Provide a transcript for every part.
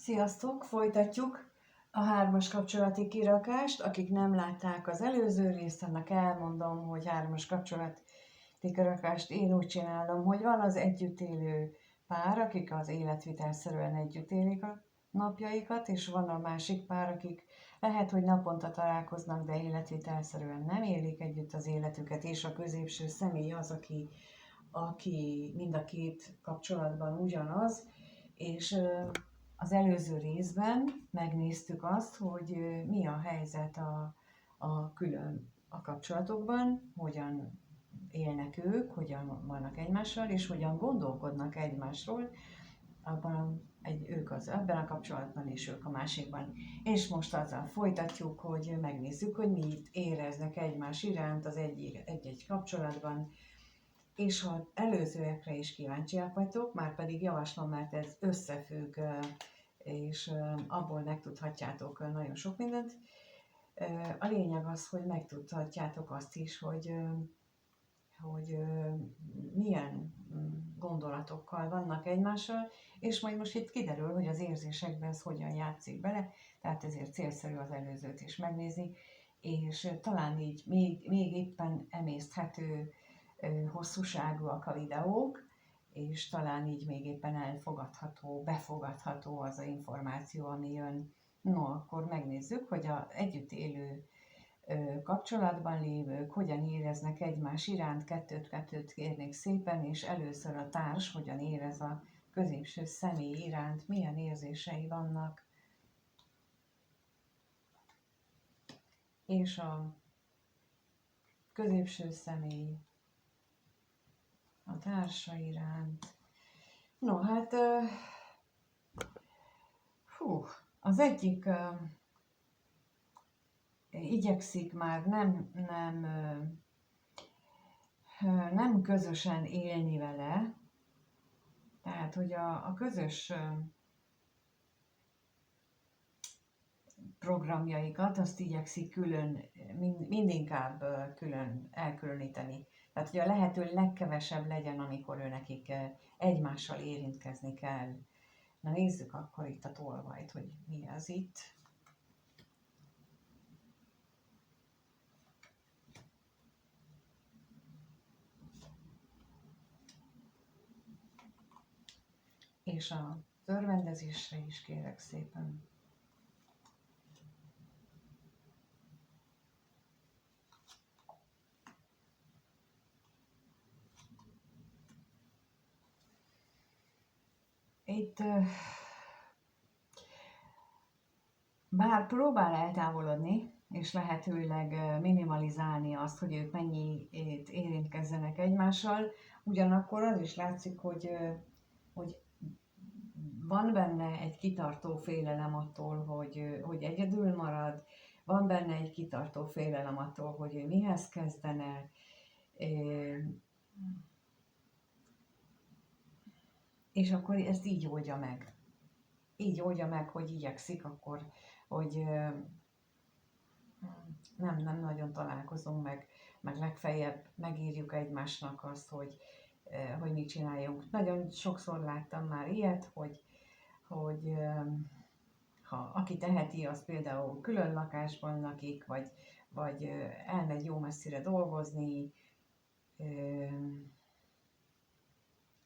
Sziasztok! Folytatjuk a 3-as kapcsolati kirakást. Akik nem látták az előző részt, annak elmondom, hogy 3-as kapcsolati kirakást én úgy csinálom, hogy van az együtt élő pár, akik az életvitelszerűen együtt élik a napjaikat, és van a másik pár, akik lehet, hogy naponta találkoznak, de életvitelszerűen nem élik együtt az életüket, és a középső személy az, aki mind a két kapcsolatban ugyanaz, és az előző részben megnéztük azt, hogy mi a helyzet a kapcsolatokban, hogyan élnek ők, hogyan vannak egymással, és hogyan gondolkodnak egymásról, ebben a kapcsolatban és ők a másikban. És most azzal folytatjuk, hogy megnézzük, hogy mit éreznek egymás iránt az egy-egy kapcsolatban, és ha előzőekre is kíváncsiak vagytok, már pedig javaslom, mert ez összefügg, és abból megtudhatjátok nagyon sok mindent. A lényeg az, hogy megtudhatjátok azt is, hogy milyen gondolatokkal vannak egymással, és majd most itt kiderül, hogy az érzésekben ez hogyan játszik bele, tehát ezért célszerű az előzőt is megnézni, és talán így még éppen emészthető hosszúságúak a videók, és talán így még éppen elfogadható, befogadható az a információ, ami jön. No, akkor megnézzük, hogy az együtt élő kapcsolatban lévők hogyan éreznek egymás iránt, kettőt kérnék szépen, és először a társ hogyan érez a középső személy iránt, milyen érzései vannak, és a középső személy a társa iránt. No, hát az egyik igyekszik már nem közösen élni vele, tehát hogy a közös programjaikat azt igyekszik külön, mindinkább külön elkülöníteni. Tehát, hogy a lehető legkevesebb legyen, amikor nekik egymással érintkezni kell. Na nézzük akkor itt a tolvajt, hogy mi az itt. És a örvendezésre is kérek szépen. Itt bár próbál eltávolodni, és lehetőleg minimalizálni azt, hogy ők mennyit érintkezzenek egymással, ugyanakkor az is látszik, hogy van benne egy kitartó félelem attól, hogy egyedül marad, van benne egy kitartó félelem attól, hogy ő mihez kezdene, és akkor ezt így oldja meg. Így oldja meg, hogy igyekszik akkor, hogy nem nagyon találkozunk meg legfeljebb megírjuk egymásnak azt, hogy mit csináljunk. Nagyon sokszor láttam már ilyet, hogy ha aki teheti, az például külön lakásban lakik, vagy elmegy jó messzire dolgozni,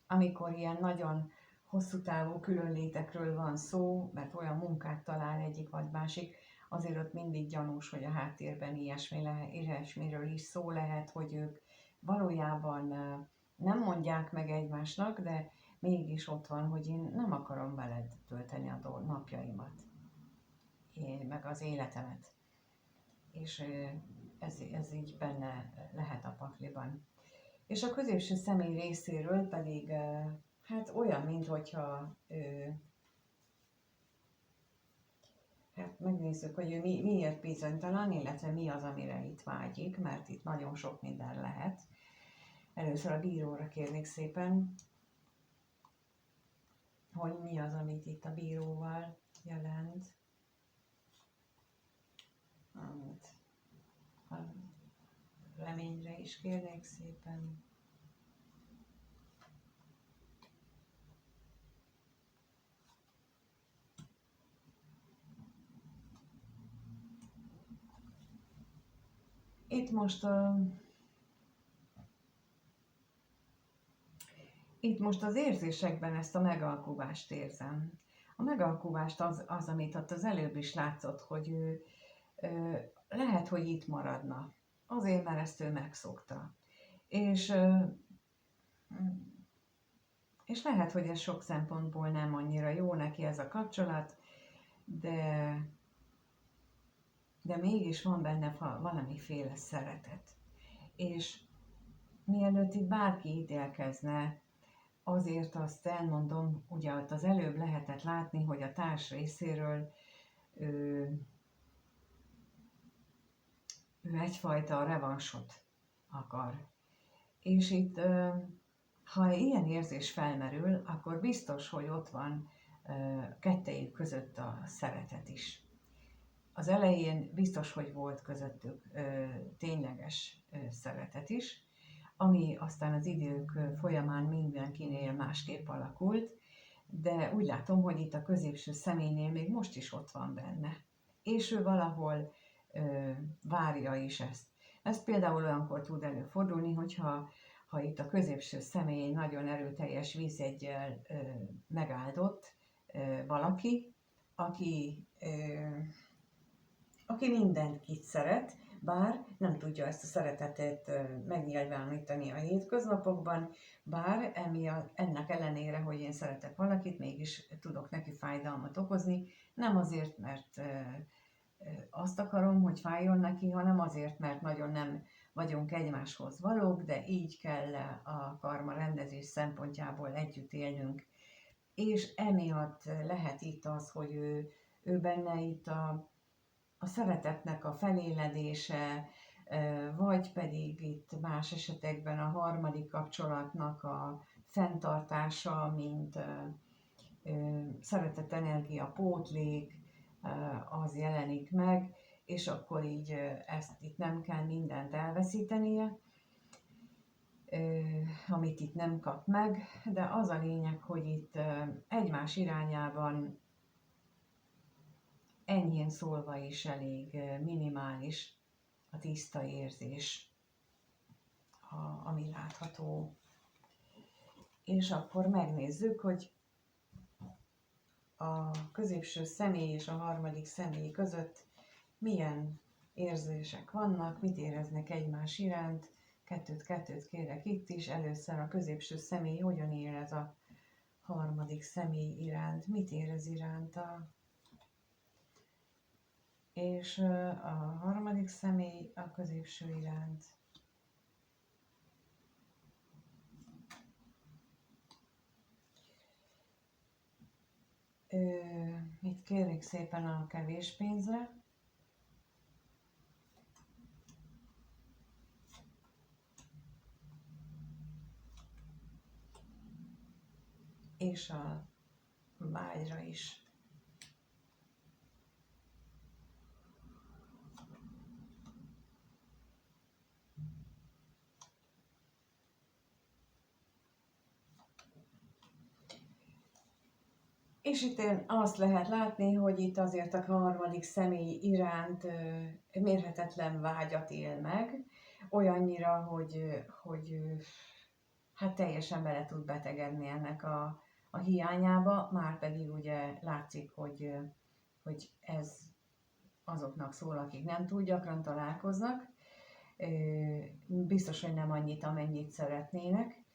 amikor ilyen nagyon hosszú távú különlétekről van szó, mert olyan munkát talál egyik vagy másik, azért ott mindig gyanús, hogy a háttérben ilyesmiről is szó lehet, hogy ők valójában nem mondják meg egymásnak, de mégis ott van, hogy én nem akarom veled tölteni a napjaimat, meg az életemet. És ez így benne lehet a pakliban. És a középső személy részéről pedig hát olyan, minthogyha hát megnézzük, hogy ő miért bizonytalan, illetve mi az, amire itt vágyik, mert itt nagyon sok minden lehet. Először a bíróra kérnék szépen, hogy mi az, amit itt a bíróval jelent. Amit a reményre is kérnék szépen. Itt most az érzésekben ezt a megalkuvást érzem. A megalkuvást az, amit ott az előbb is látszott, hogy ő lehet, hogy itt maradna. Azért, mert ezt ő megszokta. És lehet, hogy ez sok szempontból nem annyira jó neki ez a kapcsolat, de mégis van benne valamiféle szeretet. És mielőtt itt bárki ítélkezne, azért azt elmondom, ugye ott az előbb lehetett látni, hogy a társ részéről ő egyfajta revansot akar. És itt, ha ilyen érzés felmerül, akkor biztos, hogy ott van kettejük között a szeretet is. Az elején biztos, hogy volt közöttük tényleges szeretet is, ami aztán az idők folyamán mindenkinél másképp alakult, de úgy látom, hogy itt a középső személynél még most is ott van benne. És ő valahol várja is ezt. Ez például olyankor tud előfordulni, hogyha itt a középső személy nagyon erőteljes vízjeggyel megáldott valaki, aki mindenkit szeret, bár nem tudja ezt a szeretetet megnyilvánítani a hétköznapokban, bár ennek ellenére, hogy én szeretek valakit, mégis tudok neki fájdalmat okozni, nem azért, mert azt akarom, hogy fájjon neki, hanem azért, mert nagyon nem vagyunk egymáshoz valók, de így kell a karma rendezés szempontjából együtt élnünk. És emiatt lehet itt az, hogy ő benne itt a szeretetnek a feléledése, vagy pedig itt más esetekben a harmadik kapcsolatnak a fenntartása, mint szeretetenergia pótlék, az jelenik meg, és akkor így ezt itt nem kell mindent elveszítenie, amit itt nem kap meg, de az a lényeg, hogy itt egymás irányában enyhén szólva is elég minimális a tiszta érzés, ami látható. És akkor megnézzük, hogy a középső személy és a harmadik személy között milyen érzések vannak, mit éreznek egymás iránt. Kettőt kérek itt is. Először a középső személy hogyan érez a harmadik személy iránt, mit érez iránta. És a harmadik személy a középső iránt. Itt kérjük szépen a kevés pénzre. És a vágyra is. És itt azt lehet látni, hogy itt azért a harmadik személy iránt mérhetetlen vágyat él meg, olyannyira, hogy hát teljesen bele tud betegedni ennek a hiányába, már pedig ugye látszik, hogy ez azoknak szól, akik nem túl gyakran találkoznak, biztos, hogy nem annyit, amennyit szeretnének,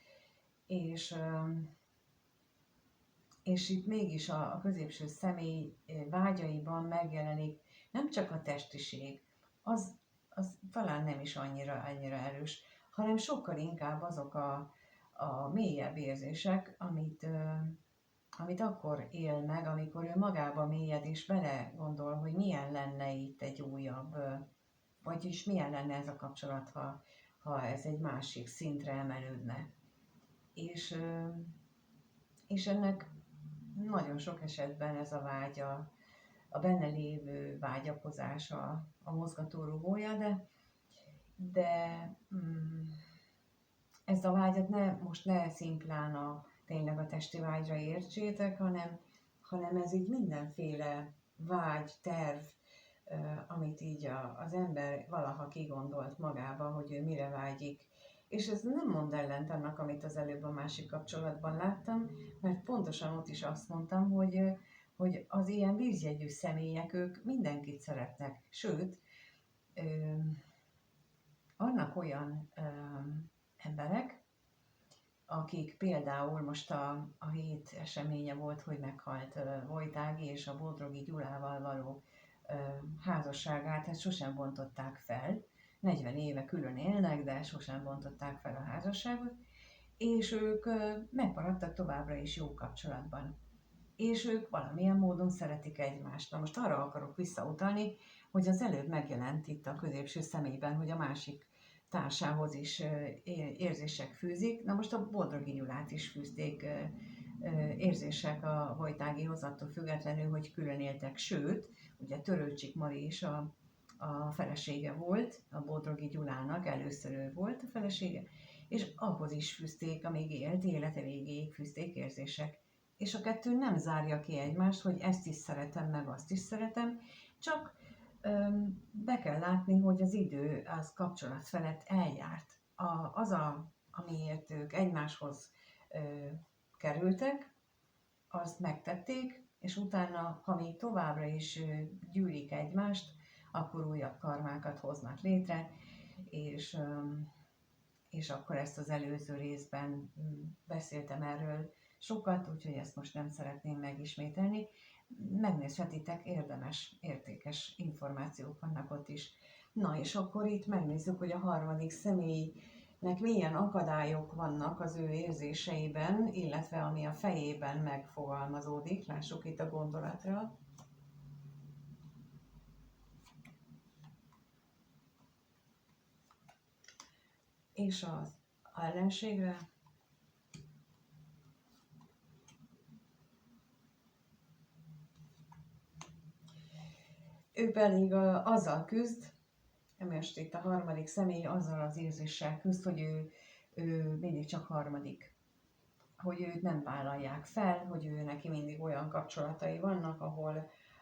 és itt mégis a középső személy vágyaiban megjelenik nem csak a testiség, az talán nem is annyira erős, hanem sokkal inkább azok a mélyebb érzések, amit akkor él meg, amikor ő magába mélyed és bele gondol, hogy milyen lenne itt egy újabb, vagyis milyen lenne ez a kapcsolat, ha ez egy másik szintre emelődne. És ennek nagyon sok esetben ez a vágy, a benne lévő vágyakozása a mozgatórugója, de ezt a vágyat most ne szimplán tényleg a testi vágyra értsétek, hanem ez így mindenféle vágy, terv, amit így az ember valaha kigondolt magába, hogy ő mire vágyik. És ez nem mond ellent annak, amit az előbb a másik kapcsolatban láttam, mert pontosan ott is azt mondtam, hogy az ilyen vízjegyű személyek, ők mindenkit szeretnek, sőt, vannak olyan emberek, akik például most a hét eseménye volt, hogy meghalt Vojt Ági és a Bodrogi Gyulával való házasságát, hát sosem bontották fel. 40 éve külön élnek, de sosem bontották fel a házasságot, és ők megmaradtak továbbra is jó kapcsolatban. És ők valamilyen módon szeretik egymást. Na most arra akarok visszautalni, hogy az előbb megjelent itt a középső személyben, hogy a másik társához is érzések fűzik. Na most a Bodrogi Gyulát is fűzték érzések a Vojt Ágihoz, attól függetlenül, hogy külön éltek. Sőt, ugye Törőcsik Mari is a felesége volt, a Bodrogi Gyulának, először ő volt a felesége, és ahhoz is fűzték, amíg élt, élete végéig fűzték érzések. És a kettő nem zárja ki egymást, hogy ezt is szeretem, meg azt is szeretem, csak be kell látni, hogy az idő az kapcsolat felett eljárt. Amiért ők egymáshoz kerültek, azt megtették, és utána, ha még továbbra is gyűlik egymást, akkor újabb karmákat hoznak létre, és akkor ezt az előző részben beszéltem erről sokat, úgyhogy ezt most nem szeretném megismételni. Megnézhetitek, érdemes, értékes információk vannak ott is. Na és akkor itt megnézzük, hogy a harmadik személynek milyen akadályok vannak az ő érzéseiben, illetve ami a fejében megfogalmazódik. Lássuk itt a gondolatra. És az ellenségre. Ő pedig azzal küzd, most itt a harmadik személy azzal az érzéssel küzd, hogy ő mindig csak harmadik. Hogy őt nem vállalják fel, hogy ő neki mindig olyan kapcsolatai vannak,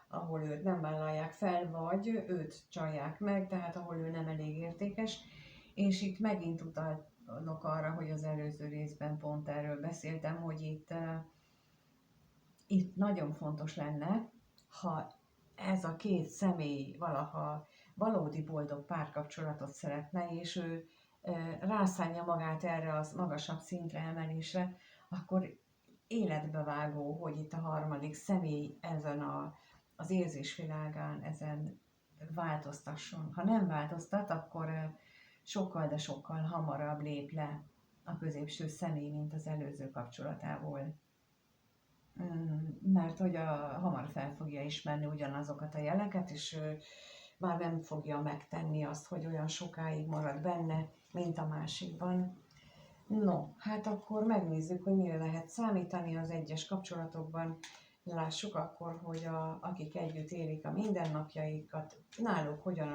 ahol őt nem vállalják fel, vagy őt csalják meg, tehát ahol ő nem elég értékes. És itt megint utalok arra, hogy az előző részben pont erről beszéltem, hogy itt nagyon fontos lenne, ha ez a két személy valaha valódi boldog párkapcsolatot szeretne, és ő rászánja magát erre az magasabb szintre emelésre, akkor életbevágó, hogy itt a harmadik személy ezen az érzésvilágán, ezen változtasson. Ha nem változtat, akkor sokkal, de sokkal hamarabb lép le a középső személy, mint az előző kapcsolatából. Mert hogy hamar fel fogja ismerni ugyanazokat a jeleket, és már nem fogja megtenni azt, hogy olyan sokáig marad benne, mint a másikban. No, hát akkor megnézzük, hogy mire lehet számítani az egyes kapcsolatokban. Lássuk akkor, hogy akik együtt élik a mindennapjaikat, náluk hogyan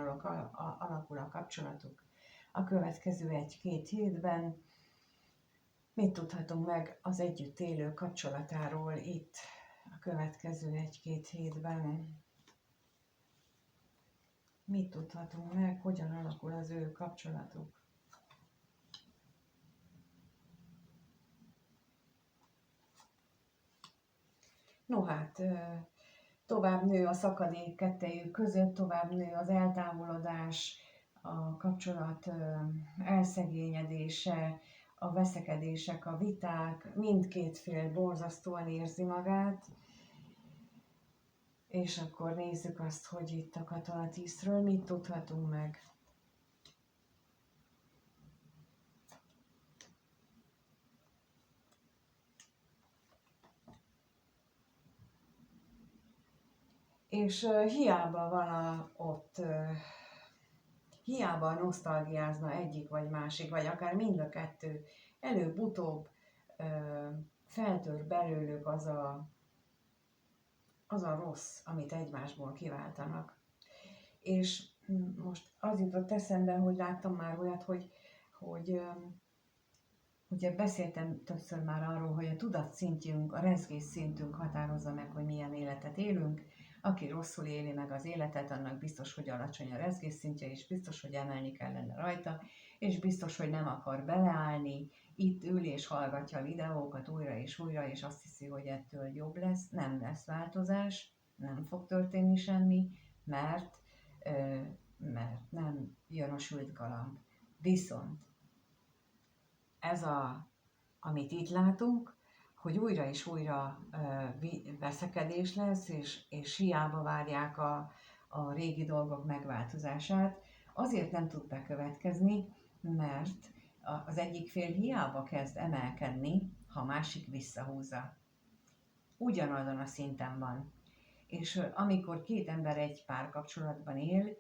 alakul a kapcsolatuk a következő 1-2 hétben. Mit tudhatunk meg az együtt élő kapcsolatáról itt a következő 1-2 hétben? Mit tudhatunk meg, hogyan alakul az ő kapcsolatuk? No hát, tovább nő a szakadék kettejük között, tovább nő az eltávolodás, a kapcsolat elszegényedése, a veszekedések, a viták, mindkét fél borzasztóan érzi magát. És akkor nézzük azt, hogy itt a Katona 10-ről mit tudhatunk meg. És hiába van hiába nosztalgiázna egyik vagy másik, vagy akár mind a kettő, előbb-utóbb feltör belőlük az a rossz, amit egymásból kiváltanak. És most az jutott eszembe, hogy láttam már olyat, hogy ugye beszéltem többször már arról, hogy a tudatszintjünk, a rezgés szintünk határozza meg, hogy milyen életet élünk. Aki rosszul éli meg az életet, annak biztos, hogy alacsony a rezgésszintje, és biztos, hogy emelni kellene rajta, és biztos, hogy nem akar beleállni, itt ül és hallgatja a videókat újra, és azt hiszi, hogy ettől jobb lesz. Nem lesz változás, nem fog történni semmi, mert, mert nem jön a sült galamb. Viszont amit itt látunk, hogy újra és újra veszekedés lesz, és hiába várják a régi dolgok megváltozását, azért nem tud bekövetkezni, mert az egyik fél hiába kezd emelkedni, ha a másik visszahúzza. Ugyanazon a szinten van. És amikor két ember egy párkapcsolatban él,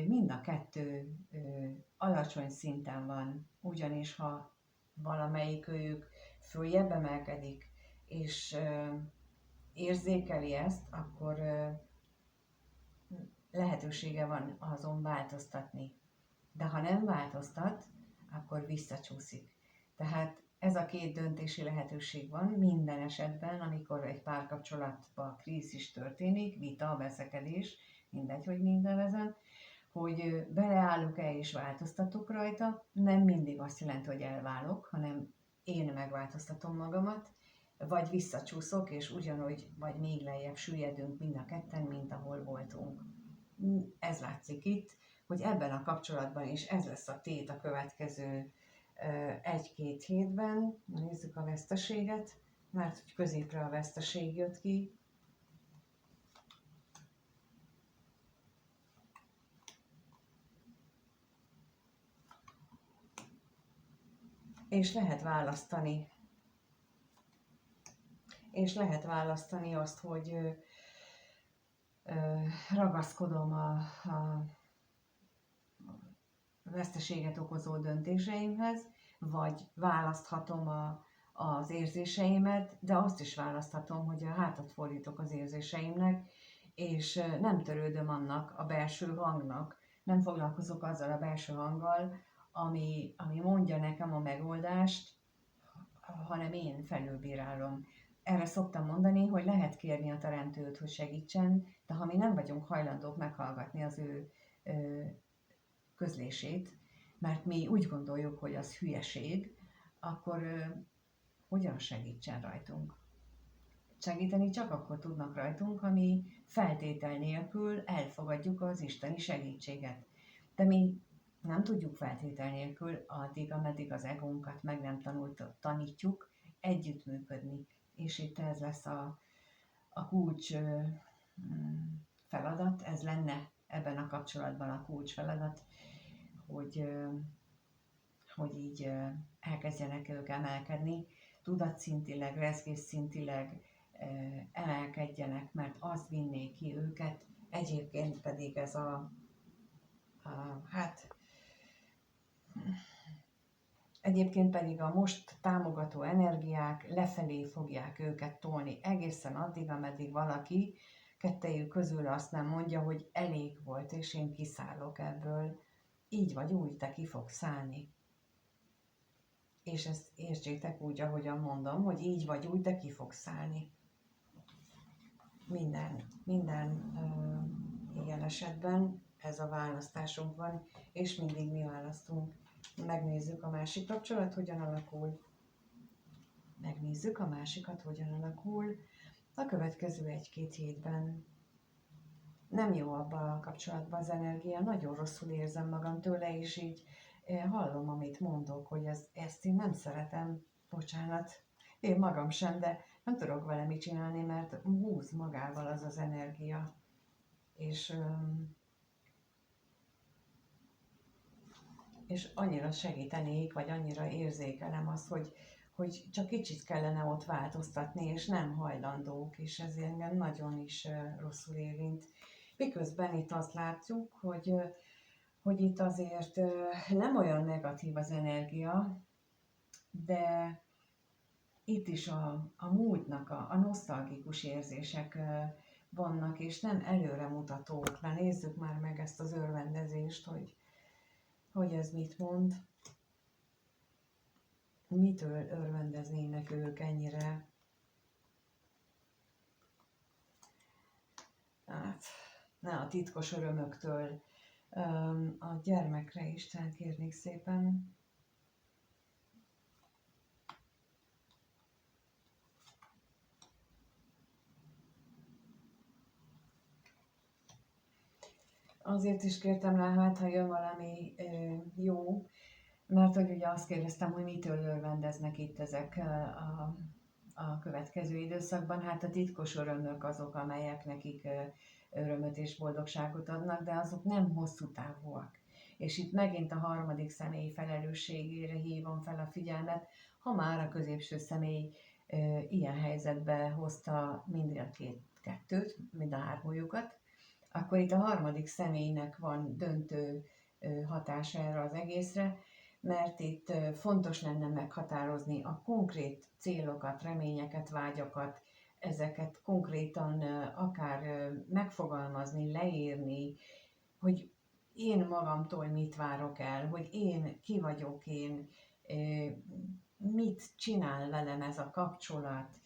mind a kettő alacsony szinten van, ugyanis ha valamelyik őjük följebb emelkedik, és érzékeli ezt, akkor lehetősége van azon változtatni. De ha nem változtat, akkor visszacsúszik. Tehát ez a két döntési lehetőség van minden esetben, amikor egy párkapcsolatban krízis történik, vita, veszekedés, mindegy, hogy mind nevezem, hogy beleállok-e és változtatok rajta, nem mindig azt jelenti, hogy elválok, hanem én megváltoztatom magamat, vagy visszacsúszok, és ugyanúgy, vagy még lejjebb süllyedünk mind a ketten, mint ahol voltunk. Ez látszik itt, hogy ebben a kapcsolatban is ez lesz a tét a következő 1-2 hétben. Nézzük a veszteséget, mert középre a veszteség jött ki. És lehet választani azt, hogy ragaszkodom a veszteséget okozó döntéseimhez, vagy választhatom az érzéseimet, de azt is választhatom, hogy a hátat fordítok az érzéseimnek, és nem törődöm annak a belső hangnak, nem foglalkozok azzal a belső hanggal, ami mondja nekem a megoldást, hanem én felülbírálom. Erre szoktam mondani, hogy lehet kérni a teremtőt, hogy segítsen, de ha mi nem vagyunk hajlandók meghallgatni az ő közlését, mert mi úgy gondoljuk, hogy az hülyeség, akkor hogyan segítsen rajtunk? Segíteni csak akkor tudnak rajtunk, ha mi feltétel nélkül elfogadjuk az isteni segítséget. De mi nem tudjuk feltétel nélkül addig, ameddig az egónkat meg nem tanítjuk együttműködni. És itt ez lesz a kulcs feladat, ez lenne ebben a kapcsolatban a kulcs feladat, hogy így elkezdjenek ők emelkedni, tudatszintileg, rezgésszintileg emelkedjenek, mert az vinné ki őket, egyébként pedig ez egyébként pedig a most támogató energiák lefelé fogják őket tolni egészen addig, ameddig valaki kettejük közül azt nem mondja, hogy elég volt, és én kiszállok ebből. Így vagy úgy, te ki fogsz szállni. És ezt értsétek úgy, ahogyan mondom, hogy így vagy úgy, de ki fogsz szállni. Minden ilyen esetben ez a választásunk van, és mindig mi választunk. Megnézzük a másik kapcsolat, hogyan alakul. Megnézzük a másikat, hogyan alakul. A következő 1-2 hétben nem jó abban a kapcsolatban az energia, nagyon rosszul érzem magam tőle, és így hallom, amit mondok, hogy ezt én nem szeretem, bocsánat, én magam sem, de nem tudok vele mit csinálni, mert húz magával az az energia. És annyira segítenék, vagy annyira érzékelem azt, hogy csak kicsit kellene ott változtatni, és nem hajlandók, és ez engem nagyon is rosszul érint. Miközben itt azt látjuk, hogy itt azért nem olyan negatív az energia, de itt is a múltnak, a nosztalgikus érzések vannak, és nem előremutatók. Na nézzük már meg ezt az örvendezést, hogy ez mit mond. Mitől örvendeznének ők ennyire? ne a titkos örömöktől. A gyermekre Isten kérnék szépen. Azért is kértem rá, hát ha jön valami jó, mert hogy ugye azt kérdeztem, hogy mitől örvendeznek itt ezek a következő időszakban. Hát a titkos örömök azok, amelyek nekik örömöt és boldogságot adnak, de azok nem hosszú távúak. És itt megint a harmadik személy felelősségére hívom fel a figyelmet, ha már a középső személy ilyen helyzetbe hozta mind a kettőt, mind a hármójukat, akkor itt a harmadik személynek van döntő hatása erre az egészre, mert itt fontos lenne meghatározni a konkrét célokat, reményeket, vágyakat, ezeket konkrétan akár megfogalmazni, leírni, hogy én magamtól mit várok el, hogy én ki vagyok én, mit csinál velem ez a kapcsolat,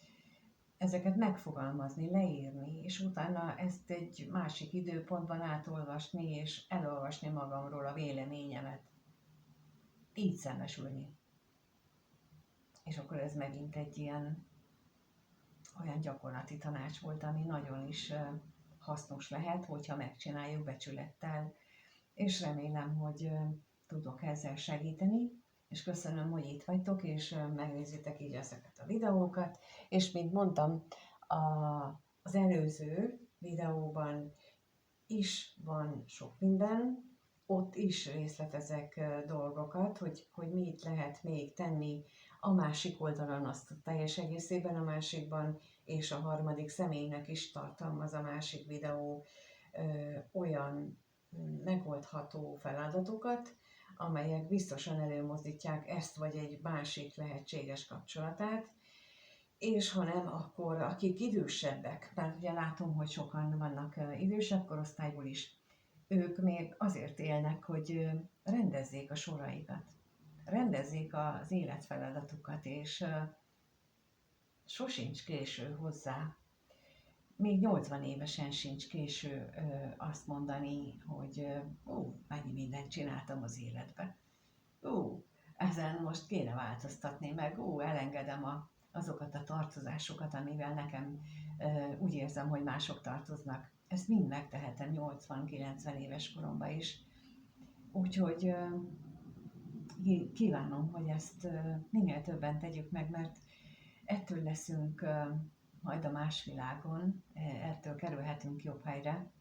ezeket megfogalmazni, leírni, és utána ezt egy másik időpontban átolvasni, és elolvasni magamról a véleményemet. Így szembesülni. És akkor ez megint egy olyan gyakorlati tanács volt, ami nagyon is hasznos lehet, hogyha megcsináljuk becsülettel, és remélem, hogy tudok ezzel segíteni, és köszönöm, hogy itt vagytok, és megnézitek így ezeket a videókat, és mint mondtam, az előző videóban is van sok minden, ott is részletezek dolgokat, hogy mit lehet még tenni a másik oldalon, azt a teljes egészében a másikban, és a harmadik személynek is tartalmaz a másik videó olyan megoldható feladatokat, amelyek biztosan előmozdítják ezt vagy egy másik lehetséges kapcsolatát, és ha nem, akkor akik idősebbek, mert ugye látom, hogy sokan vannak idősebb korosztályból is, ők még azért élnek, hogy rendezzék a soraikat, rendezzék az életfeladatukat, és sosincs késő hozzá. Még 80 évesen sincs késő azt mondani, hogy mennyi mindent csináltam az életben. Ezen most kéne változtatni, meg elengedem azokat a tartozásokat, amivel nekem úgy érzem, hogy mások tartoznak. Ezt mind megtehetem 80-90 éves koromban is. Úgyhogy kívánom, hogy ezt minél többen tegyük meg, mert ettől leszünk majd a más világon, ettől kerülhetünk jobb helyre.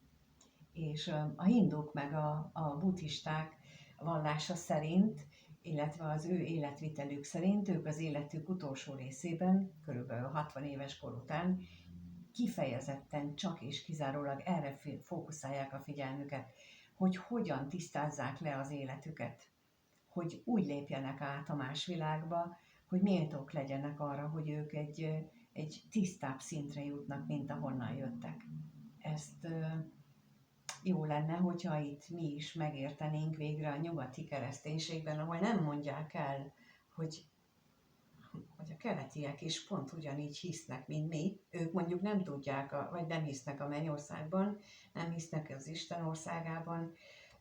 És a hinduk meg a buddhisták vallása szerint, illetve az ő életvitelük szerint, ők az életük utolsó részében, körülbelül 60 éves kor után kifejezetten csak és kizárólag erre fókuszálják a figyelmüket, hogy hogyan tisztázzák le az életüket, hogy úgy lépjenek át a más világba, hogy méltók legyenek arra, hogy ők egy tisztább szintre jutnak, mint ahonnan jöttek. Ezt jó lenne, hogyha itt mi is megértenénk végre a nyugati kereszténységben, ahol nem mondják el, hogy a keletiek is pont ugyanígy hisznek, mint mi. Ők mondjuk nem tudják, vagy nem hisznek a mennyországban, nem hisznek az Isten országában,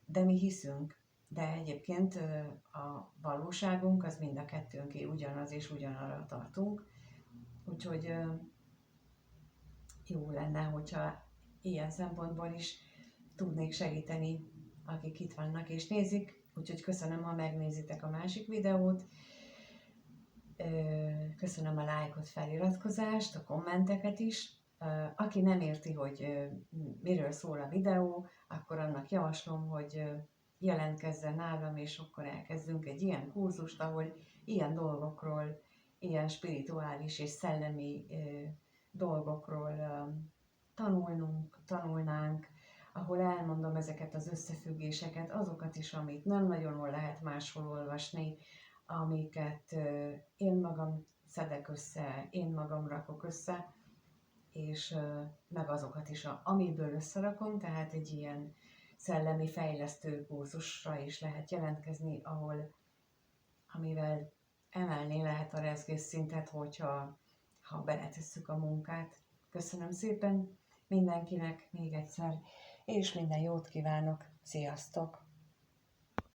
de mi hiszünk. De egyébként a valóságunk az mind a kettőnké ugyanaz, és ugyanarra tartunk. Úgyhogy jó lenne, hogyha ilyen szempontból is tudnék segíteni, akik itt vannak és nézik. Úgyhogy köszönöm, ha megnézitek a másik videót. Köszönöm a lájkot, feliratkozást, a kommenteket is. Aki nem érti, hogy miről szól a videó, akkor annak javaslom, hogy jelentkezzen nálam, és akkor elkezdünk egy ilyen kurzust, ahol ilyen dolgokról, ilyen spirituális és szellemi dolgokról tanulnánk, ahol elmondom ezeket az összefüggéseket, azokat is, amit nem nagyon lehet máshol olvasni, amiket én magam szedek össze, én magam rakok össze, és meg azokat is, amiből összerakom, tehát egy ilyen szellemi fejlesztő kurzusra is lehet jelentkezni, amivel emelni lehet a rezgésszintet, hogyha beletesszük a munkát. Köszönöm szépen mindenkinek még egyszer, és minden jót kívánok. Sziasztok!